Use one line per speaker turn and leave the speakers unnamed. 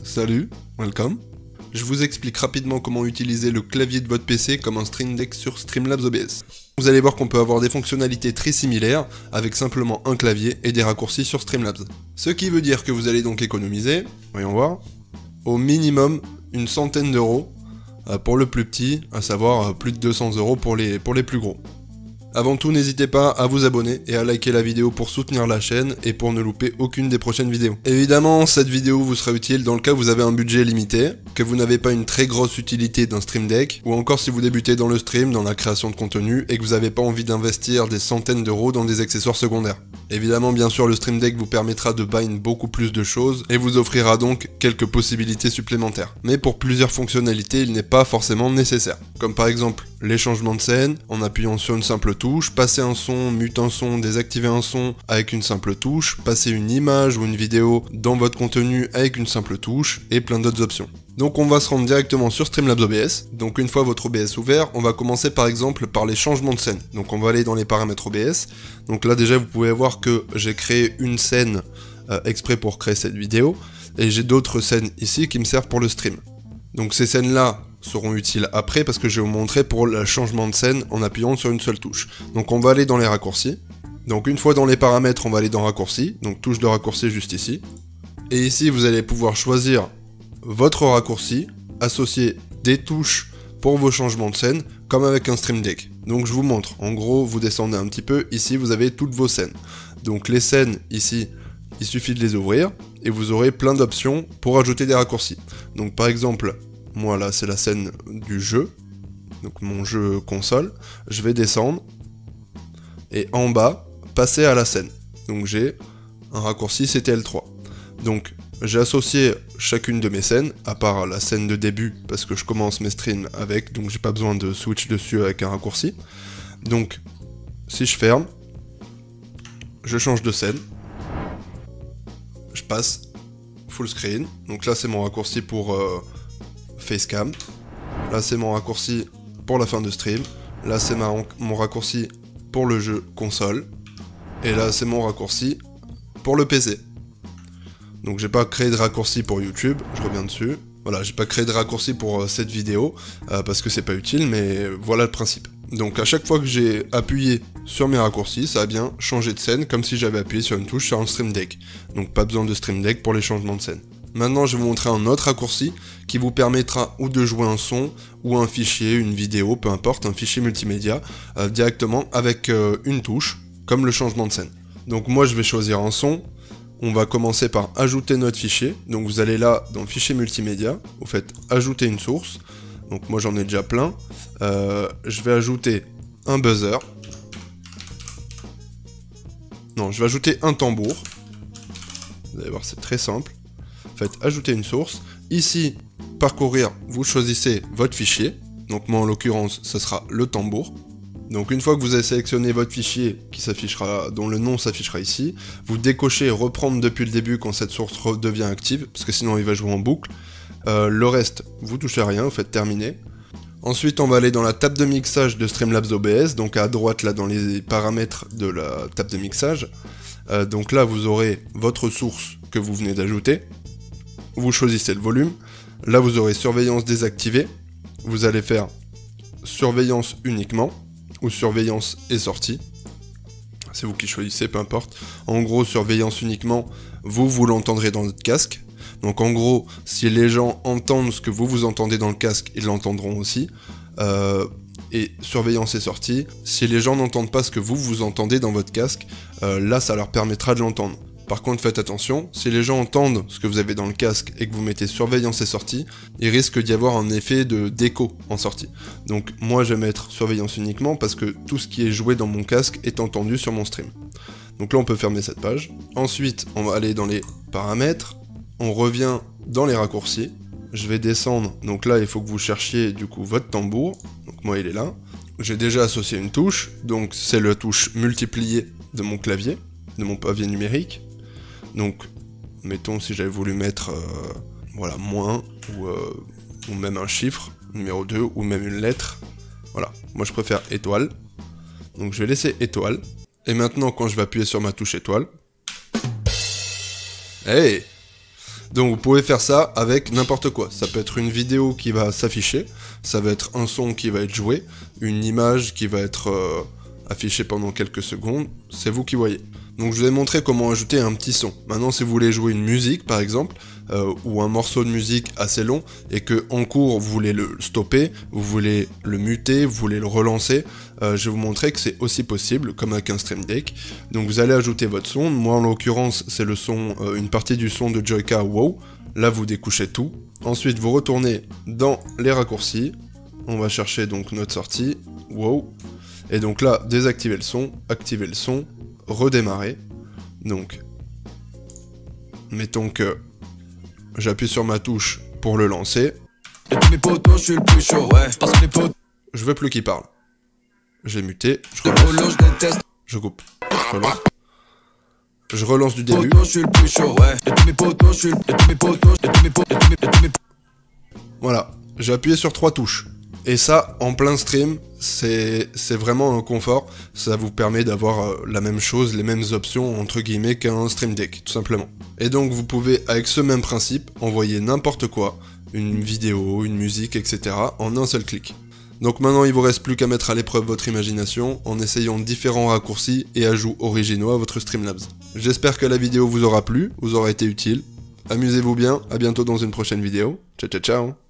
Salut, welcome. Je vous explique rapidement comment utiliser le clavier de votre PC comme un Stream Deck sur Streamlabs OBS. Vous allez voir qu'on peut avoir des fonctionnalités très similaires avec simplement un clavier et des raccourcis sur Streamlabs. Ce qui veut dire que vous allez donc économiser, voyons voir, au minimum une centaine d'euros pour le plus petit, à savoir plus de 200 € pour les plus gros. Avant tout, n'hésitez pas à vous abonner et à liker la vidéo pour soutenir la chaîne et pour ne louper aucune des prochaines vidéos. Évidemment, cette vidéo vous sera utile dans le cas où vous avez un budget limité, que vous n'avez pas une très grosse utilité d'un Stream Deck, ou encore si vous débutez dans le stream, dans la création de contenu, et que vous n'avez pas envie d'investir des centaines d'euros dans des accessoires secondaires. Évidemment, bien sûr, le Stream Deck vous permettra de bind beaucoup plus de choses, et vous offrira donc quelques possibilités supplémentaires. Mais pour plusieurs fonctionnalités, il n'est pas forcément nécessaire. Comme par exemple, les changements de scène, en appuyant sur une simple touche, passer un son, mute un son, désactiver un son avec une simple touche, passer une image ou une vidéo dans votre contenu avec une simple touche, et plein d'autres options. Donc on va se rendre directement sur Streamlabs OBS. Donc une fois votre OBS ouvert, on va commencer par exemple par les changements de scène. Donc on va aller dans les paramètres OBS. Donc là déjà vous pouvez voir que j'ai créé une scène exprès pour créer cette vidéo, et j'ai d'autres scènes ici qui me servent pour le stream. Donc ces scènes là seront utiles après parce que je vais vous montrer pour le changement de scène en appuyant sur une seule touche. Donc on va aller dans les raccourcis. Donc une fois dans les paramètres, on va aller dans raccourcis, donc touche de raccourci juste ici. Et ici vous allez pouvoir choisir votre raccourci, associer des touches pour vos changements de scène, comme avec un Stream Deck. Donc je vous montre, en gros vous descendez un petit peu, ici vous avez toutes vos scènes. Donc les scènes ici, il suffit de les ouvrir, et vous aurez plein d'options pour ajouter des raccourcis. Donc par exemple, moi là c'est la scène du jeu, donc mon jeu console, je vais descendre, et en bas, passer à la scène. Donc j'ai un raccourci CTL3. Donc j'ai associé chacune de mes scènes, à part la scène de début, parce que je commence mes streams avec, donc j'ai pas besoin de switch dessus avec un raccourci. Donc si je ferme, je change de scène, je passe full screen, donc là c'est mon raccourci pour Facecam, là c'est mon raccourci pour la fin de stream, là c'est mon raccourci pour le jeu console, et là c'est mon raccourci pour le PC. Donc j'ai pas créé de raccourci pour YouTube, je reviens dessus. Voilà, j'ai pas créé de raccourci pour cette vidéo, parce que c'est pas utile, mais voilà le principe. Donc à chaque fois que j'ai appuyé sur mes raccourcis, ça a bien changé de scène, comme si j'avais appuyé sur une touche sur un Stream Deck. Donc pas besoin de Stream Deck pour les changements de scène. Maintenant je vais vous montrer un autre raccourci, qui vous permettra ou de jouer un son, ou un fichier, une vidéo, peu importe, un fichier multimédia, directement avec une touche, comme le changement de scène. Donc moi je vais choisir un son. On va commencer par ajouter notre fichier, donc vous allez là dans fichier multimédia, vous faites ajouter une source, donc moi j'en ai déjà plein, je vais ajouter un buzzer, non je vais ajouter un tambour, vous allez voir c'est très simple, faites ajouter une source, ici parcourir, vous choisissez votre fichier, donc moi en l'occurrence ce sera le tambour. Donc une fois que vous avez sélectionné votre fichier qui s'affichera, dont le nom s'affichera ici, vous décochez reprendre depuis le début quand cette source redevient active, parce que sinon il va jouer en boucle. Le reste, vous touchez à rien, vous faites terminer. Ensuite on va aller dans la table de mixage de Streamlabs OBS, donc à droite là dans les paramètres de la table de mixage. Donc là vous aurez votre source que vous venez d'ajouter, vous choisissez le volume, là vous aurez surveillance désactivée, vous allez faire surveillance uniquement, ou surveillance et sortie, c'est vous qui choisissez, peu importe. En gros, surveillance uniquement, vous l'entendrez dans votre casque. Donc en gros, si les gens entendent ce que vous entendez dans le casque, ils l'entendront aussi. Et surveillance et sortie, si les gens n'entendent pas ce que vous entendez dans votre casque, là ça leur permettra de l'entendre. Par contre, faites attention, si les gens entendent ce que vous avez dans le casque et que vous mettez surveillance et sortie, il risque d'y avoir un effet d'écho en sortie. Donc moi je vais mettre surveillance uniquement parce que tout ce qui est joué dans mon casque est entendu sur mon stream. Donc là on peut fermer cette page. Ensuite on va aller dans les paramètres, on revient dans les raccourcis. Je vais descendre, donc là il faut que vous cherchiez du coup votre tambour, donc moi il est là. J'ai déjà associé une touche, donc c'est la touche multipliée de mon clavier, de mon pavé numérique. Donc, mettons si j'avais voulu mettre, voilà, moins, ou même un chiffre, numéro 2, ou même une lettre. Voilà, moi je préfère étoile. Donc je vais laisser étoile. Et maintenant, quand je vais appuyer sur ma touche étoile... Hey! Donc vous pouvez faire ça avec n'importe quoi. Ça peut être une vidéo qui va s'afficher, ça va être un son qui va être joué, une image qui va être affichée pendant quelques secondes, c'est vous qui voyez. Donc je vous ai montré comment ajouter un petit son. Maintenant si vous voulez jouer une musique par exemple, ou un morceau de musique assez long, et que en cours vous voulez le stopper, vous voulez le muter, vous voulez le relancer, je vais vous montrer que c'est aussi possible, comme avec un Stream Deck. Donc vous allez ajouter votre son, moi en l'occurrence c'est le son, une partie du son de Joyka WoW, là vous découchez tout. Ensuite vous retournez dans les raccourcis, on va chercher donc notre sortie, WoW, et donc là désactiver le son, activer le son, redémarrer. Donc mettons que j'appuie sur ma touche pour le lancer.
Et tous mes potos, je suis le plus chaud, ouais. Parce que les potos,
Je veux plus qu'il parle. J'ai muté, je
les
relance,
polos, je déteste.
je coupe, je relance. Je relance du début.
Potos, je suis le plus chaud, ouais. Et tous mes potos, je suis le... Et tous mes potos, et tous mes potos, et tous mes...
Voilà, j'ai appuyé sur 3 touches. Et ça, en plein stream, c'est vraiment un confort. Ça vous permet d'avoir la même chose, les mêmes options, entre guillemets, qu'un Stream Deck, tout simplement. Et donc vous pouvez, avec ce même principe, envoyer n'importe quoi, une vidéo, une musique, etc., en un seul clic. Donc maintenant, il vous reste plus qu'à mettre à l'épreuve votre imagination, en essayant différents raccourcis et ajouts originaux à votre Streamlabs. J'espère que la vidéo vous aura plu, vous aura été utile. Amusez-vous bien, à bientôt dans une prochaine vidéo. Ciao ciao ciao.